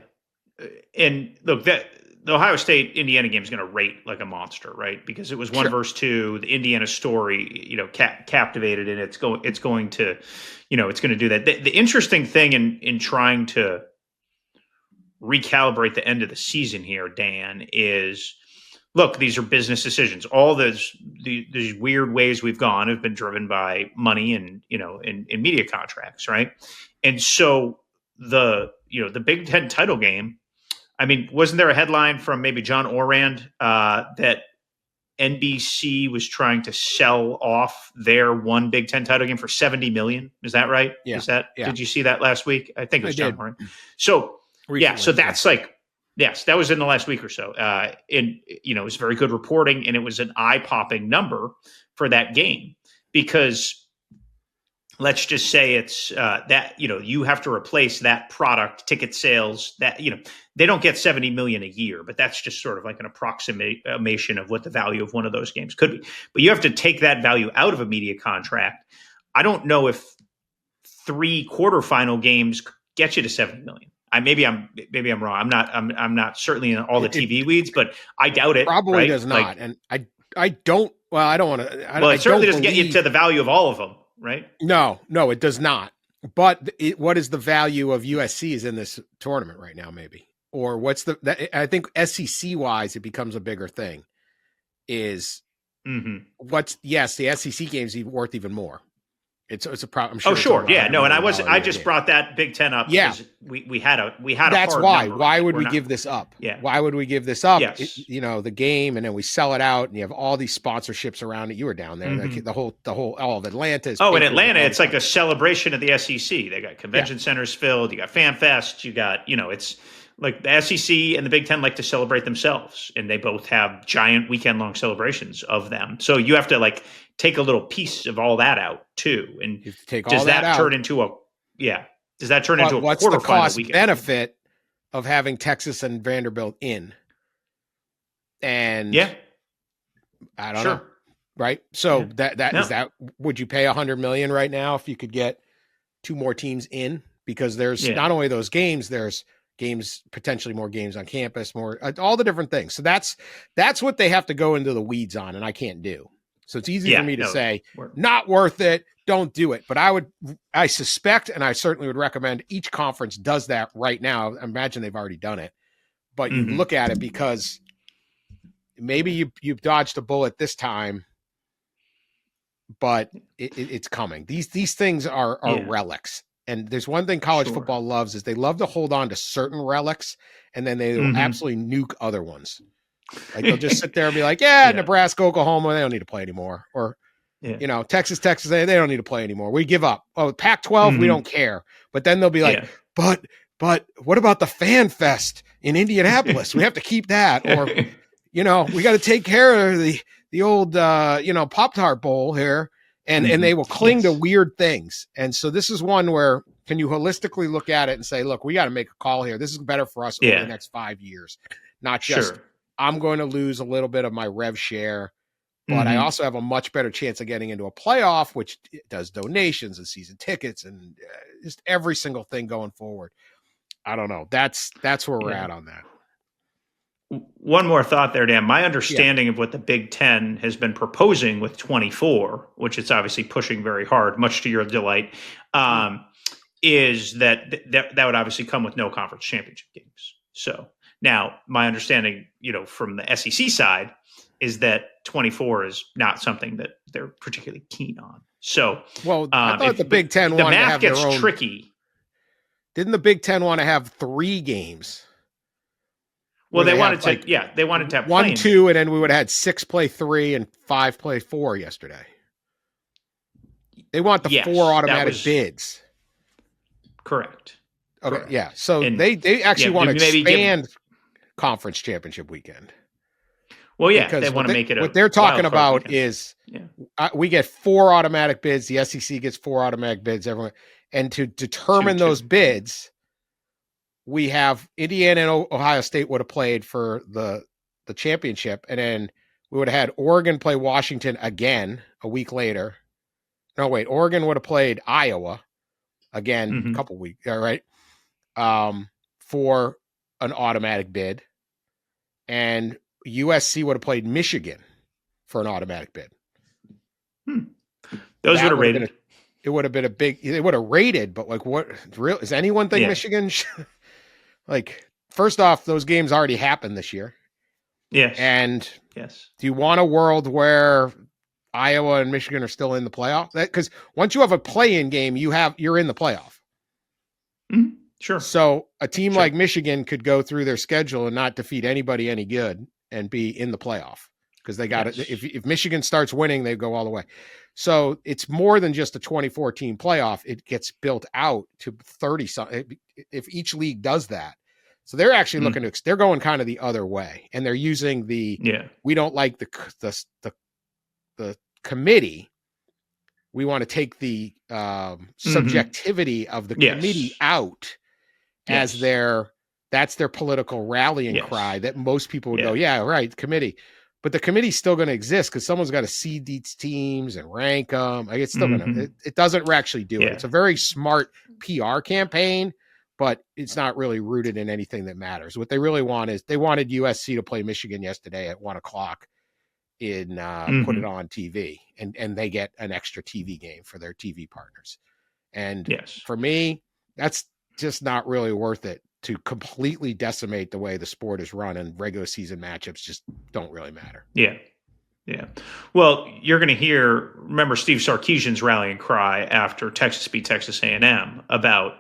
And look, the Ohio State Indiana game is going to rate like a monster, right? Because it was 1 versus 2. The Indiana story, captivated, and it's going to, it's going to do that. The interesting thing in trying to recalibrate the end of the season here, Dan, is look, these are business decisions. All these weird ways we've gone have been driven by money and in media contracts, right? And so the Big Ten title game. I mean, wasn't there a headline from maybe John Orand that NBC was trying to sell off their one Big Ten title game for $70 million? Is that right? Yeah. Did you see that last week? I think it was John Orand. So recently, so that's like, yes, that was in the last week or so. And it was very good reporting, and it was an eye-popping number for that game because let's just say it's that you have to replace that product, ticket sales, that they don't get $70 million a year, but that's just sort of like an approximation of what the value of one of those games could be. But you have to take that value out of a media contract. I don't know if 3 quarterfinal games get you to $70 million. Maybe I'm wrong. I'm not certainly in all the TV weeds, but I doubt it. Probably right? does not. And I don't. Well, I don't want to. Well, it certainly doesn't get you to the value of all of them, right? No, it does not. But what is the value of USC is in this tournament right now? Maybe, or what's I think SEC wise, it becomes a bigger thing. Is the SEC games even worth even more? It's a problem. Sure. Oh, sure. Yeah. No. And I just brought that Big Ten up. Yeah. Because we had a. That's why. Why would we give this up? Yeah. Why would we give this up? Yes. The game, and then we sell it out, and you have all these sponsorships around it. You were down there. Like the whole all of Atlanta. Oh, in Atlanta, it's like a celebration of the SEC. They got convention centers filled. You got Fan Fest. You got it's like the SEC and the Big Ten like to celebrate themselves, and they both have giant weekend-long celebrations of them. So you have to take a little piece of all that out too. And does that turn into a what's the cost weekend? Benefit of having Texas and Vanderbilt in? And I don't know. Right. So is that, would you pay $100 million right now if you could get 2 more teams in? Because there's not only those games, there's games, potentially more games on campus, more all the different things. So that's what they have to go into the weeds on, and I can't do. So it's easy for me to say, we're- not worth it, don't do it. But I suspect, and I certainly would recommend each conference does that right now. I imagine they've already done it. But you look at it because maybe you've dodged a bullet this time, but it's coming. These things are relics. And there's one thing college football loves is they love to hold on to certain relics, and then they will absolutely nuke other ones. Like they'll just sit there and be like, Nebraska, Oklahoma, they don't need to play anymore. Or, Texas, they don't need to play anymore. We give up. Oh, Pac-12, we don't care. But then they'll be like, but what about the Fan Fest in Indianapolis? We have to keep that. Or, we got to take care of the old, Pop-Tart Bowl here. And they will cling to weird things. And so this is one where can you holistically look at it and say, look, we got to make a call here. This is better for us over the next 5 years. Not just I'm going to lose a little bit of my rev share, but I also have a much better chance of getting into a playoff, which does donations and season tickets and just every single thing going forward. I don't know. That's where we're at on that. One more thought there, Dan. My understanding of what the Big Ten has been proposing with 24, which it's obviously pushing very hard, much to your delight, is that would obviously come with no conference championship games. So now my understanding, from the SEC side is that 24 is not something that they're particularly keen on. So, I thought the Big Ten wanted to have their own. The math gets tricky. Didn't the Big Ten want to have 3 games? Well, they wanted to have 1, 2, and then we would have had 6 play 3 and 5 play 4 yesterday. They want the 4 automatic bids. Correct. Okay, correct. Yeah. So they actually want to expand conference championship weekend. Well, they want to make it. What they're talking about is we get 4 automatic bids. The SEC gets 4 automatic bids. Everyone, and to determine those bids. We have Indiana and Ohio State would have played for the championship, and then we would have had Oregon play Washington again a week later. No, wait, Oregon would have played Iowa again a couple weeks, all right, for an automatic bid, and USC would have played Michigan for an automatic bid. Those would have rated. It would have been a big. They would have rated, but like, what? Real? Is anyone think Michigan? Like, first off, those games already happened this year. Yes. And do you want a world where Iowa and Michigan are still in the playoff? Because once you have a play-in game, you're in the playoff. Sure. So a team like Michigan could go through their schedule and not defeat anybody any good and be in the playoff because they got it. If Michigan starts winning, they go all the way. So it's more than just a 2014 playoff. It gets built out to 30 something. If each league does that, so they're actually looking to. They're going kind of the other way, and they're using we don't like the committee. We want to take the subjectivity of the committee out as that's their political rallying cry that most people would go, yeah, right, committee. But the committee's still going to exist because someone's got to seed these teams and rank them. Like, it's still going to. It doesn't actually do it. It's a very smart PR campaign, but it's not really rooted in anything that matters. What they really want is they wanted USC to play Michigan yesterday at 1:00 in put it on TV, and they get an extra TV game for their TV partners. And for me, that's just not really worth it to completely decimate the way the sport is run, and regular season matchups just don't really matter. Yeah. Well, you're going to remember Steve Sarkisian's rallying cry after Texas beat Texas A&M about,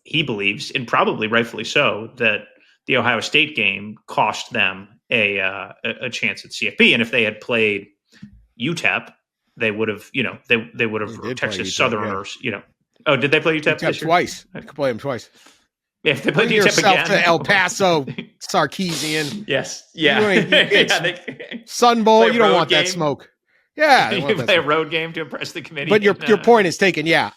he believes, and probably rightfully so, that the Ohio State game cost them a chance at CFP. And if they had played UTEP, they would have, they would have Texas Southerners, Oh, did they play UTEP this year? Twice? I could play them twice. If they played yourself UTEP again. To El Paso, Sarkisian. Yes. Yeah. Sun Bowl, you don't want that smoke. Yeah. You play a road game to impress the committee. But your point is taken. Yeah.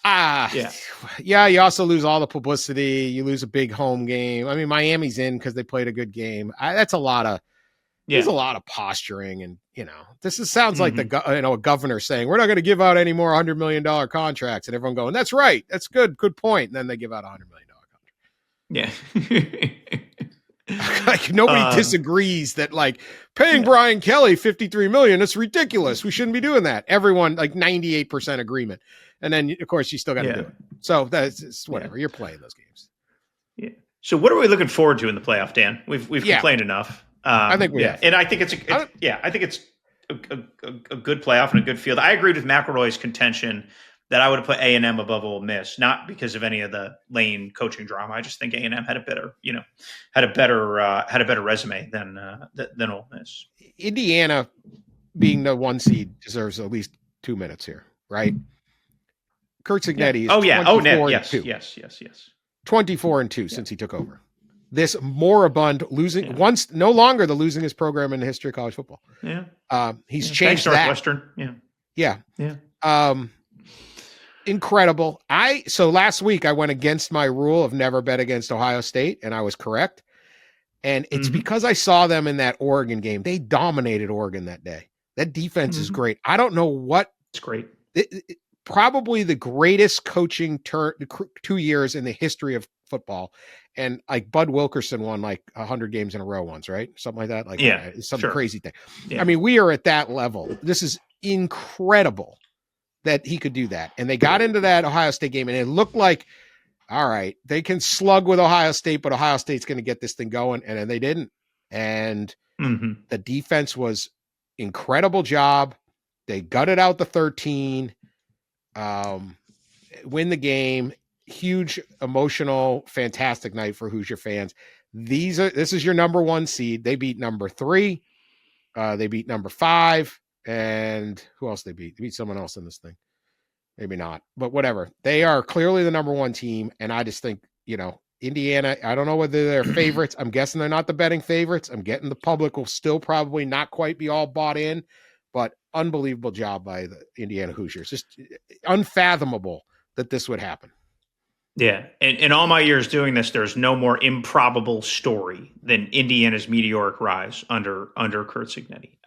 You also lose all the publicity. You lose a big home game. I mean, Miami's in because they played a good game. That's a lot of. There's a lot of posturing, and sounds like a governor saying we're not going to give out any more $100 million contracts, and everyone going, that's right, that's good point. And then they give out $100 million contract. Yeah. Like nobody disagrees that like paying Brian Kelly $53 million, that's ridiculous. We shouldn't be doing that. Everyone like 98% agreement. And then of course you still got to do it. So that's whatever. You're playing those games. Yeah. So what are we looking forward to in the playoff, Dan? We've complained enough. I think we have. And I think it's a good playoff and a good field. I agreed with McElroy's contention that I would have put A&M above Ole Miss, not because of any of the Lane coaching drama. I just think A&M had a better resume than Ole Miss. Indiana, being the 1 seed, deserves at least 2 minutes here, right? Curt Cignetti is 24-2 since he took over. This moribund losing once, no longer the losingest program in the history of college football. He's changed that. Northwestern. Incredible. So last week I went against my rule of never bet against Ohio State, and I was correct. And it's because I saw them in that Oregon game. They dominated Oregon that day. That defense is great. I don't know what. It's great. Probably the greatest coaching 2 years in the history of football. And like Bud Wilkerson won like 100 games in a row once, right? Something like that. Like it's some crazy thing. I mean, we are at that level. This is incredible that he could do that. And they got into that Ohio State game and it looked like, all right, they can slug with Ohio State, but Ohio State's going to get this thing going. And then they didn't. And the defense was incredible job. They gutted out the 13, win the game. Huge, emotional, fantastic night for Hoosier fans. This is your number 1 seed. They beat number 3. They beat number 5. And who else they beat? They beat someone else in this thing. Maybe not, but whatever. They are clearly the number 1 team. And I just think, Indiana, I don't know whether they're favorites. I'm guessing they're not the betting favorites. I'm getting the public will still probably not quite be all bought in, but unbelievable job by the Indiana Hoosiers. Just unfathomable that this would happen. Yeah. And in all my years doing this, there's no more improbable story than Indiana's meteoric rise under Curt Cignetti.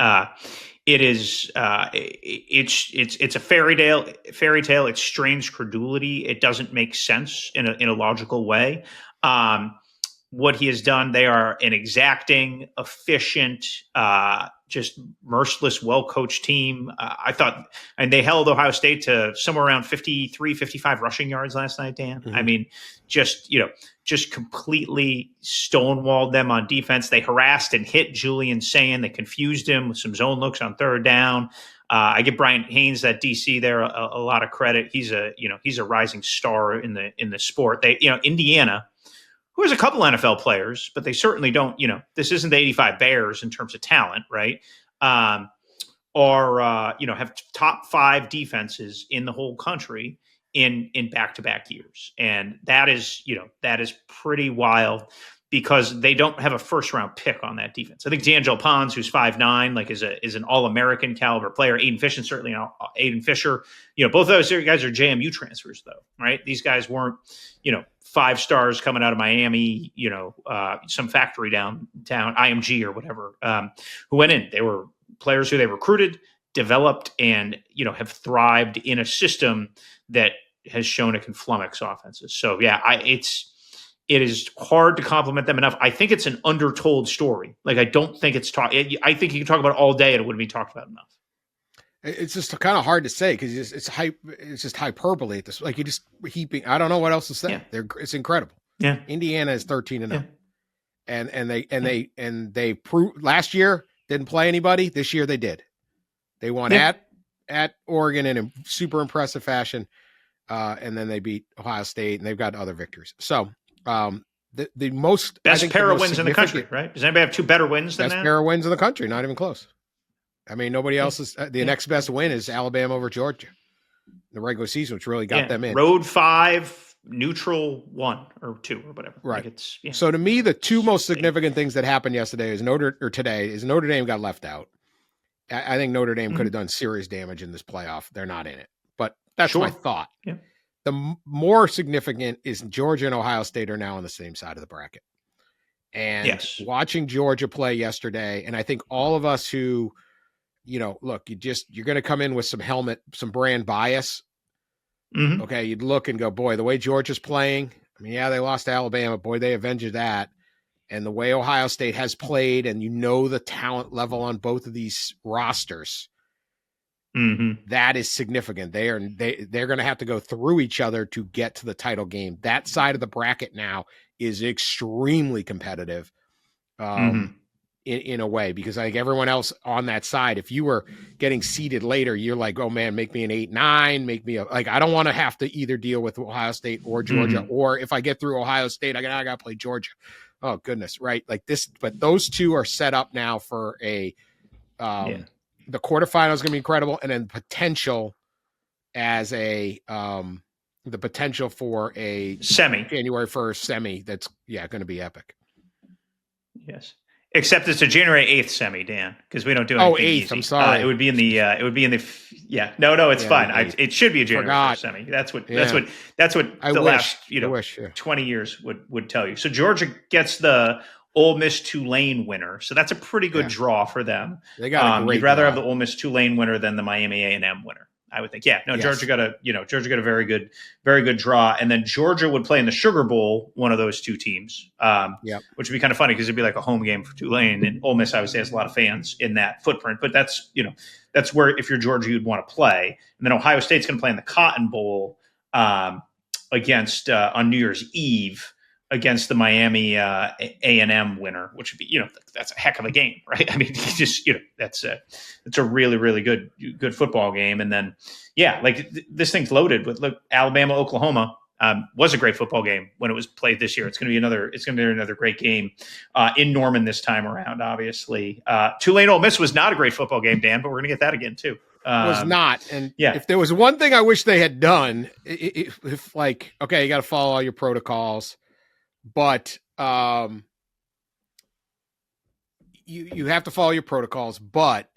It is it's a fairy tale. It's strange credulity. It doesn't make sense in a logical way. What he has done, they are an exacting, efficient, just merciless, well-coached team. I thought, and they held Ohio State to somewhere around 53, 55 rushing yards last night, Dan. I mean, just completely stonewalled them on defense. They harassed and hit Julian Sayin. They confused him with some zone looks on third down. I give Brian Haynes, that DC there, a lot of credit. He's a rising star in the sport. Indiana, who has a couple NFL players, but they certainly don't, this isn't the 85 Bears in terms of talent, right? Have top 5 defenses in the whole country in back-to-back years. And that is pretty wild because they don't have a first-round pick on that defense. I think D'Angelo Pons, who's 5'9", is an All-American caliber player. Aiden Fisher, certainly Aiden Fisher. Both of those guys are JMU transfers, though, right? These guys weren't, 5 stars coming out of Miami, some factory downtown, IMG or whatever, who went in. They were players who they recruited, developed, and, have thrived in a system that has shown it can flummox offenses. So, yeah, it is hard to compliment them enough. I think it's an undertold story. Like, I don't think it's I think you can talk about it all day and it wouldn't be talked about enough. It's just kind of hard to say because it's just hyperbole at this. Like you just heaping. I don't know what else to say. Yeah. It's incredible. Yeah, Indiana is 13-0, and they proved last year didn't play anybody. This year they did. They won at Oregon in a super impressive fashion, and then they beat Ohio State, and they've got other victories. So the most best pair of wins in the country, right? Does anybody have 2 better wins than that? Best pair of wins in the country, not even close. I mean, nobody else is. The next best win is Alabama over Georgia, the regular season, which really got them in. Road 5, neutral 1 or 2 or whatever. Right. So to me, the 2 most significant things that happened yesterday today is Notre Dame got left out. I think Notre Dame could have done serious damage in this playoff. They're not in it, but that's my thought. Yeah. The more significant is Georgia and Ohio State are now on the same side of the bracket. And watching Georgia play yesterday, and I think all of us who, look, you're going to come in with some brand bias. Okay. You'd look and go, boy, the way Georgia's playing, I mean, they lost to Alabama. Boy, they avenged that. and the way Ohio State has played, and the talent level on both of these rosters, that is significant. They're going to have to go through each other to get to the title game. That side of the bracket now is extremely competitive, in a way, because like everyone else on that side, if you were getting seeded later, you're like, oh man, make me an 8-9, make me I don't want to have to either deal with Ohio State or Georgia, or if I get through Ohio State, I got to play Georgia. Oh goodness. Right. Like this, but those two are set up now for the quarterfinal is going to be incredible. And then potential as the potential for a January 1st semi. That's going to be epic. Yes. Except it's a January 8th semi, Dan, because we don't do anything 8th, easy. I'm sorry. It would be in the it's fine. It should be a January 1st semi. That's what the last 20 years would tell you. So Georgia gets the Ole Miss Tulane winner. So that's a pretty good draw for them. They got a great you'd rather draw. have the Ole Miss Tulane winner than the Miami A&M winner, I would think. Yeah, no, yes. Georgia got a very good draw, and then Georgia would play in the Sugar Bowl, one of those two teams, which would be kind of funny because it'd be like a home game for Tulane, and Ole Miss obviously has a lot of fans in that footprint, but that's where if you're Georgia you'd want to play, and then Ohio State's going to play in the Cotton Bowl against on New Year's Eve against the Miami A&M winner, which would be, that's a heck of a game, right? I mean, that's a really, really good football game. And then, this thing's loaded with Alabama, Oklahoma was a great football game when it was played this year. It's going to be another great game in Norman this time around. Obviously, Tulane Ole Miss was not a great football game, Dan, but we're going to get that again too. Was not. And if there was one thing I wish they had done, if you got to follow all your protocols. But you have to follow your protocols. But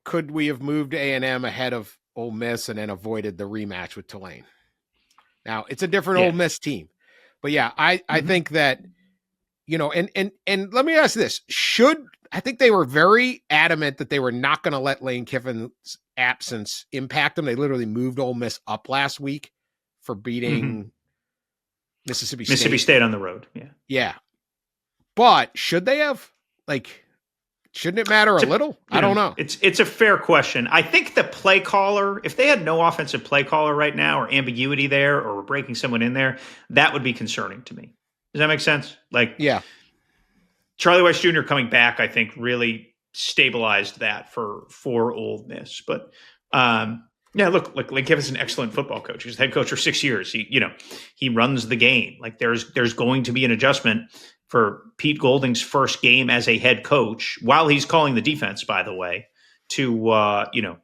could we have moved A&M ahead of Ole Miss and then avoided the rematch with Tulane? Now it's a different Ole Miss team, but I think that and let me ask this: I think they were very adamant that they were not going to let Lane Kiffin's absence impact them. They literally moved Ole Miss up last week for beating. Mississippi State on the road. Yeah. But should they have? Shouldn't it matter a little? I don't know. It's a fair question. I think the play caller, if they had no offensive play caller right now or ambiguity there or we're breaking someone in there, that would be concerning to me. Does that make sense? Charlie Weiss Jr. coming back, I think, really stabilized that for Ole Miss. But look, Lane Kiffin's an excellent football coach. He's the head coach for 6 years. He runs the game. There's going to be an adjustment for Pete Golding's first game as a head coach while he's calling the defense, by the way, to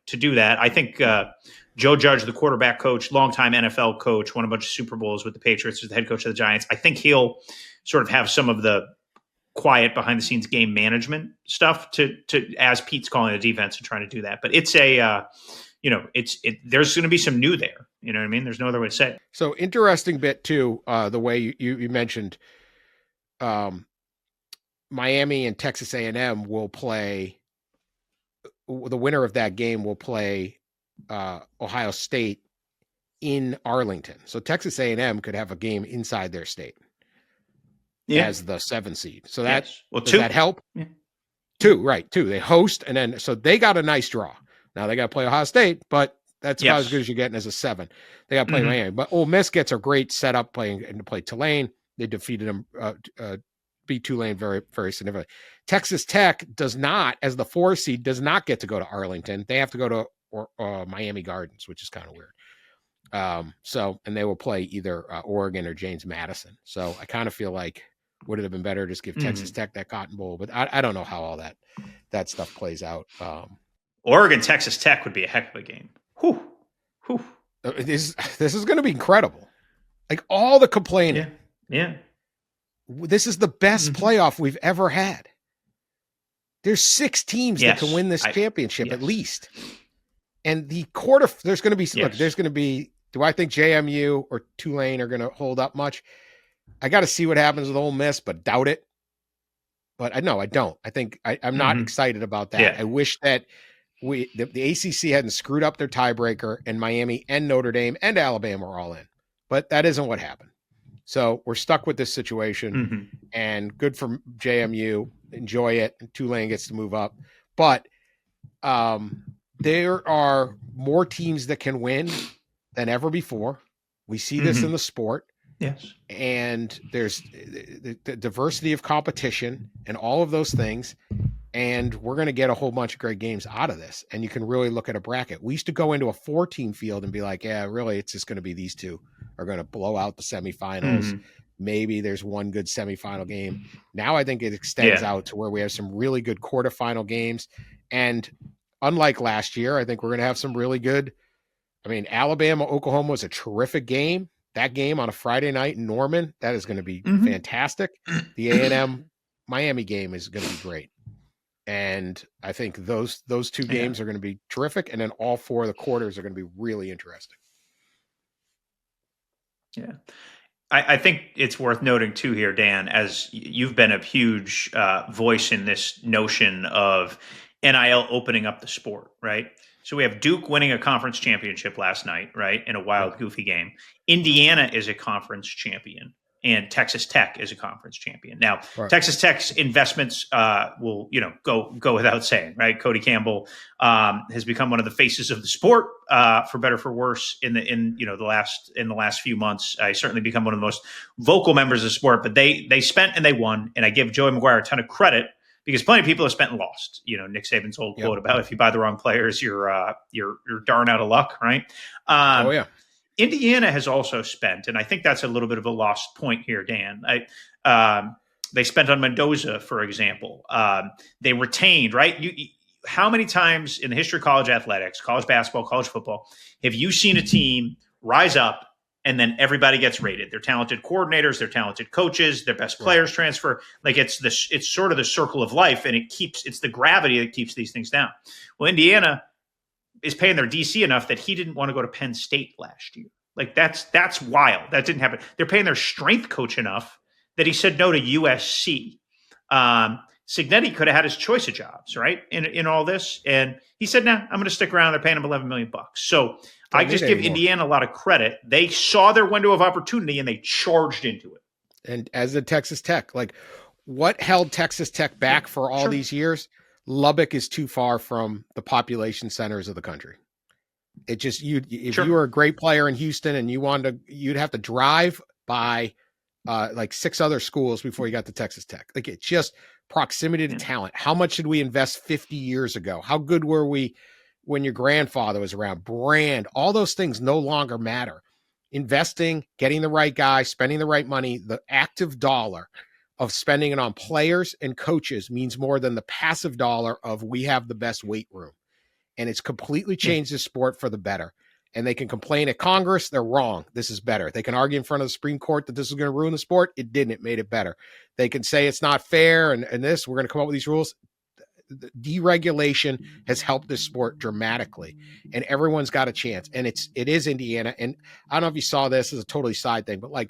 do that. I think Joe Judge, the quarterback coach, longtime NFL coach, won a bunch of Super Bowls with the Patriots, was the head coach of the Giants. I think he'll sort of have some of the quiet behind the scenes game management stuff to as Pete's calling the defense and trying to do that. But it's there's going to be some new there. You know what I mean? There's no other way to say it. So interesting bit too, the way you mentioned Miami and Texas A&M will play. The winner of that game will play Ohio State in Arlington. So Texas A&M could have a game inside their state as the 7 seed. So does that help? Yeah. 2. They host, and then so they got a nice draw. Now they got to play Ohio State, but that's about as good as you're getting as a 7. They got to play Miami, but Ole Miss gets a great setup to play Tulane. They defeated them, beat Tulane very, very significantly. Texas Tech does not, as the 4 seed, does not get to go to Arlington. They have to go to Miami Gardens, which is kind of weird. And they will play either Oregon or James Madison. So I kind of feel like would it have been better to just give Texas Tech that Cotton Bowl? But I don't know how all that stuff plays out. Oregon, Texas Tech would be a heck of a game. Whew. This is going to be incredible. All the complaining. Yeah. This is the best playoff we've ever had. There's 6 teams that can win this championship at least. And the there's going to be, there's going to be, do I think JMU or Tulane are going to hold up much? I got to see what happens with Ole Miss, but doubt it. But I don't. I think I'm not excited about that. Yeah. I wish that the ACC hadn't screwed up their tiebreaker and Miami and Notre Dame and Alabama are all in, but that isn't what happened. So we're stuck with this situation, and good for JMU. Enjoy it. Tulane gets to move up, but there are more teams that can win than ever before. We see this in the sport. Yes. And there's the diversity of competition and all of those things. And we're going to get a whole bunch of great games out of this. And you can really look at a bracket. We used to go into a 4-team field and be like, yeah, really, it's just going to be these two are going to blow out the semifinals. Maybe there's one good semifinal game. Now I think it extends out to where we have some really good quarterfinal games. And unlike last year, I think we're going to have some really good. I mean, Alabama, Oklahoma was a terrific game. That game on a Friday night in Norman, that is going to be fantastic. The A&M Miami game is going to be great. And I think those two games are going to be terrific. And then all 4 of the quarters are going to be really interesting. Yeah. I think it's worth noting too here, Dan, as you've been a huge voice in this notion of NIL opening up the sport, right? So we have Duke winning a conference championship last night, right, in a wild, goofy game. Indiana is a conference champion, and Texas Tech is a conference champion. Now, Texas Tech's investments will, go without saying, right? Cody Campbell has become one of the faces of the sport, for better or for worse, in the last few months. He's certainly become one of the most vocal members of the sport. But they spent and they won, and I give Joey McGuire a ton of credit. Because plenty of people have spent and lost. Nick Saban's old quote about if you buy the wrong players, you're darn out of luck, right? Indiana has also spent, and I think that's a little bit of a lost point here, Dan. They spent on Mendoza, for example. They retained, right? How many times in the history of college athletics, college basketball, college football, have you seen a team rise up and then everybody gets rated? They're talented coordinators, they're talented coaches, their best players transfer. Like it's sort of the circle of life, and it's the gravity that keeps these things down. Well, Indiana is paying their DC enough that he didn't want to go to Penn State last year. Like that's wild. That didn't happen. They're paying their strength coach enough that he said no to USC. Cignetti could have had his choice of jobs, right? In all this, and he said, "Nah, I'm going to stick around." They're paying him $11 million. So I just give Indiana a lot of credit. They saw their window of opportunity and they charged into it. And as did Texas Tech, like what held Texas Tech back for all these years? Lubbock is too far from the population centers of the country. It just if you were a great player in Houston and you'd have to drive by like 6 other schools before you got to Texas Tech. Like it's just proximity to talent. How much did we invest 50 years ago? How good were we when your grandfather was around? Brand, all those things no longer matter. Investing, getting the right guy, spending the right money, the active dollar of spending it on players and coaches means more than the passive dollar of we have the best weight room. And it's completely changed the sport for the better. And they can complain at Congress. They're wrong. This is better. They can argue in front of the Supreme Court that this is going to ruin the sport. It didn't. It made it better. They can say it's not fair and we're going to come up with these rules. The deregulation has helped this sport dramatically, and everyone's got a chance. And it is Indiana. And I don't know if you saw this as a totally side thing, but like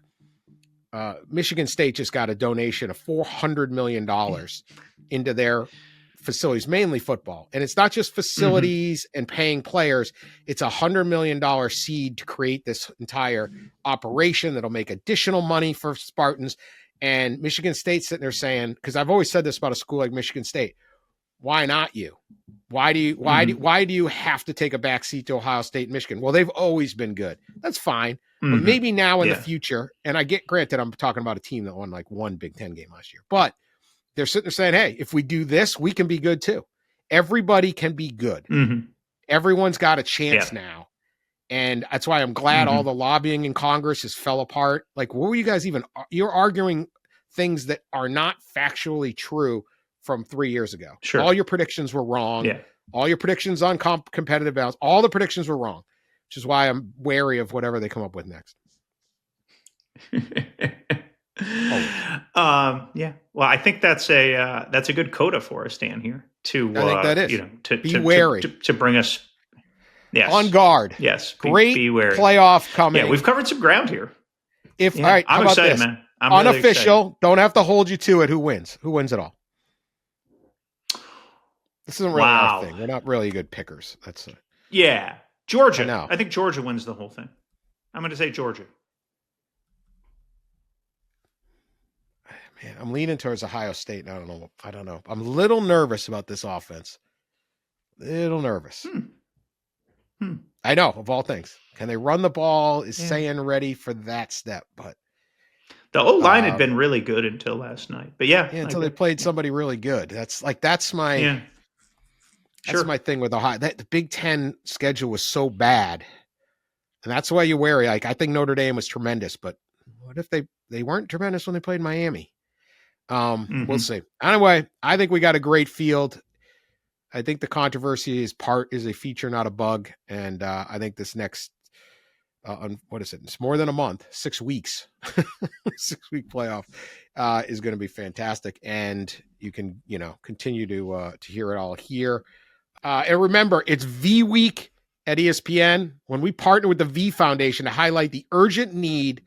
Michigan State just got a donation of $400 million into their facilities, mainly football. And it's not just facilities and paying players. It's $100 million seed to create this entire operation that'll make additional money for Spartans. And Michigan State's sitting there saying, because I've always said this about a school like Michigan State, why not you? Why do you have to take a back seat to Ohio State and Michigan? Well, they've always been good. That's fine. But maybe now in the future, and I get granted, I'm talking about a team that won like one Big Ten game last year, but they're sitting there saying, hey, if we do this, we can be good too. Everybody can be good. Everyone's got a chance now. And that's why I'm glad all the lobbying in Congress has fell apart. Like, what were you guys you're arguing things that are not factually true from 3 years ago. All your predictions were wrong. All your predictions on competitive balance, all the predictions were wrong, which is why I'm wary of whatever they come up with next. Well, I think that's a good coda for us, Dan, here to I think that is. Be wary to bring us on guard. Yes, great be wary. Playoff coming. Yeah, we've covered some ground here. All right, I'm excited, man. I'm unofficial. Really don't have to hold you to it. Who wins? Who wins it all? This isn't really our thing. We're not really good pickers. That's Georgia. I think Georgia wins the whole thing. I'm going to say Georgia. Man, I'm leaning towards Ohio State. And I don't know. I'm a little nervous about this offense. Little nervous. I know, of all things. Can they run the ball? Is Sayan ready for that step? But the O-line had been really good until last night. But until they played somebody really good. That's my my thing with Ohio. The Big Ten schedule was so bad. And that's why you're wary. Like, I think Notre Dame was tremendous, but what if they weren't tremendous when they played Miami? We'll see. Anyway, I think we got a great field. I think the controversy is a feature, not a bug. And I think this next, what is it? It's more than a month, 6 weeks, 6-week playoff is going to be fantastic. And you can, continue to hear it all here. And remember, it's V Week at ESPN when we partner with the V Foundation to highlight the urgent need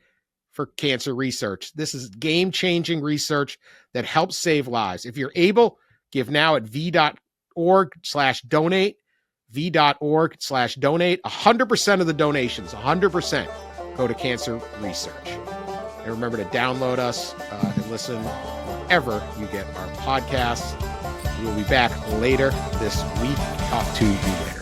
for cancer research. This is game-changing research that helps save lives. If you're able, give now at v.org/donate, v.org/donate. 100% of the donations, 100% go to cancer research. And remember to download us and listen wherever you get our podcasts. We will be back later this week. Talk to you then.